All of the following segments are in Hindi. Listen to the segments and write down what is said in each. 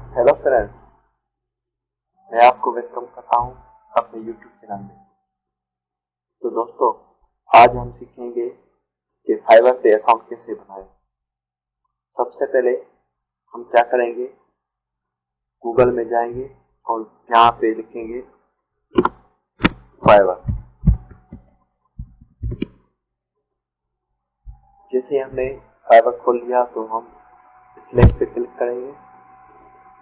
हेलो फ्रेंड्स, मैं आपको वेलकम करता हूँ अपने YouTube चैनल में। तो दोस्तों, आज हम सीखेंगे कि फाइवर पे अकाउंट कैसे बनाएं। सबसे पहले हम क्या करेंगे, गूगल में जाएंगे और यहाँ पे लिखेंगे फाइवर। जैसे हमने फाइवर खोल लिया तो हम इस लिंक पे क्लिक करेंगे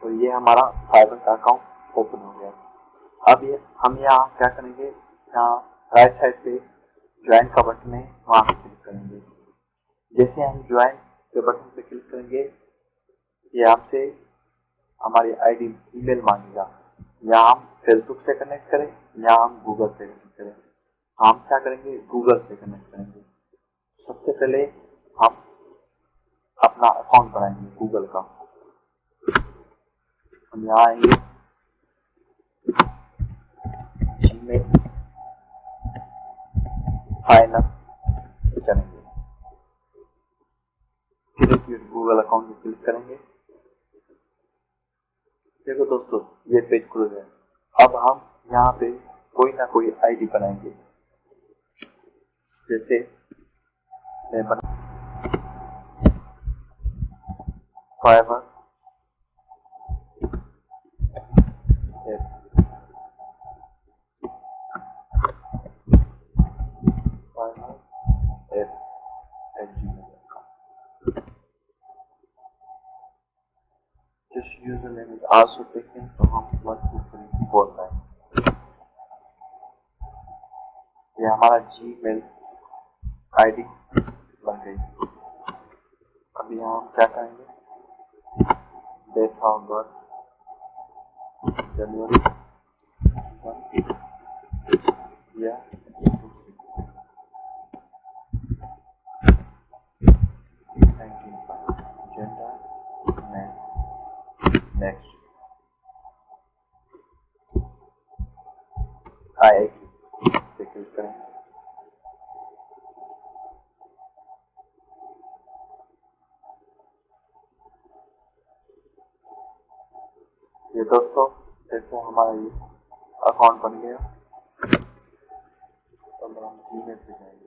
तो ये हमारा फाइवर का अकाउंट ओपन हो गया। अब हम यहाँ क्या करेंगे, यहाँ राइट साइड पे ज्वाइन का बटन है, वहाँ पे क्लिक करेंगे। जैसे हम ज्वाइन के बटन पे क्लिक करेंगे, ये हमसे हमारी आईडी ईमेल मांगेगा। या हम फेसबुक से कनेक्ट करें या हम गूगल से कनेक्ट करें। हम क्या करेंगे, गूगल से कनेक्ट करेंगे। सबसे पहले हम अपना अकाउंट बनाएंगे गूगल का। हम यहाँ आएंगे, इनमें साइन अप करेंगे, क्रिएट गूगल अकाउंट में क्लिक करेंगे। देखो दोस्तों, ये पेज खुल गया। अब हम यहाँ पे कोई ना कोई आईडी बनाएंगे। जैसे मैं बना फाइवर जिस user name is also taken, तो हम 1 2 3 बोल रहे हैं। ये हमारा जीमेल आईडी बन गई। अब यहाँ हम क्या करेंगे, डेट ऑफ बर्थ जनवरी 1 या 19 जेंडर नेक्स्ट आईआईटी पे क्लिक करेंगे। ये दोस्तों देखो, हमारा ये अकाउंट बन गया। तो हम जीमेल पे जाएंगे।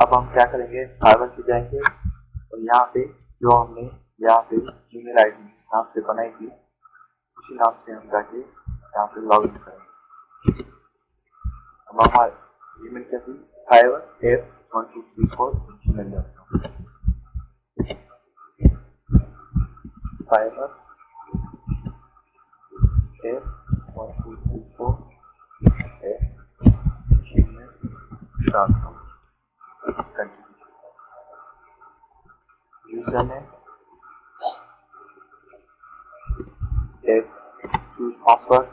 अब हम क्या करेंगे, फाइवर पे जाएंगे और यहाँ पे जो हमने यहाँ पे जीमेल आईडी जिस नाम से बनाई थी, उसी नाम से हम जाके यहाँ पे लॉग इन करेंगे। अब हमारी ईमेल क्या थी, fiverf1234@gmail.com। fiverf1234@gmail.com। User name, choose password.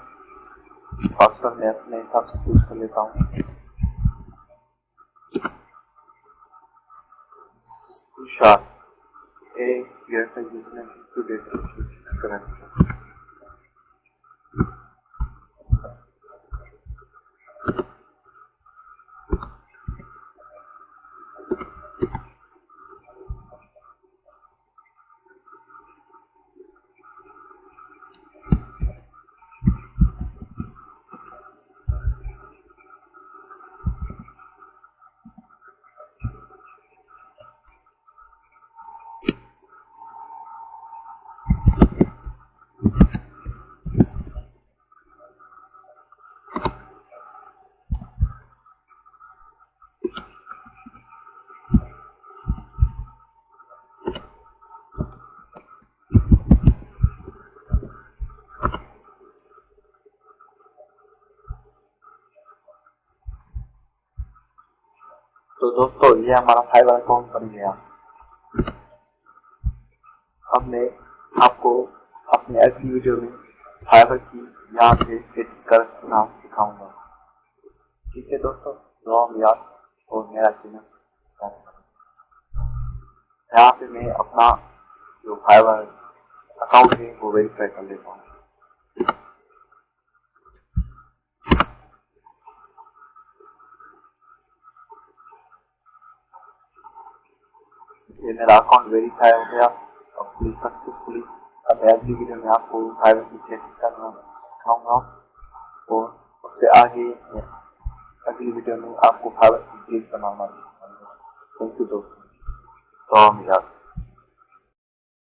Password मैं अपने हिसाब से चूज कर लेता हूँ। Tushar A user name to date current. तो दोस्तों, ये हमारा फाइवर अकाउंट बन गया। अब मैं आपको अपने अगली वीडियो में फाइवर की यहाँ पे सेटिंग करना सिखाऊंगा। ठीक है दोस्तों, दुआ में याद और मेरा चैनल। यहाँ पे मैं अपना जो फाइवर अकाउंट है वो वेरीफाई कर लेता हूँ। ये मेरा अकाउंट वेरीफाई हो गया अपनी सक्सेसफुली। अब मैं अगली वीडियो में आपको फाइवर की सेटिंग करना सिखाऊंगा और उससे आगे अगली वीडियो में आपको फाइवर की पेज बनाना सिखाऊंगा। थैंक यू दोस्तों। तो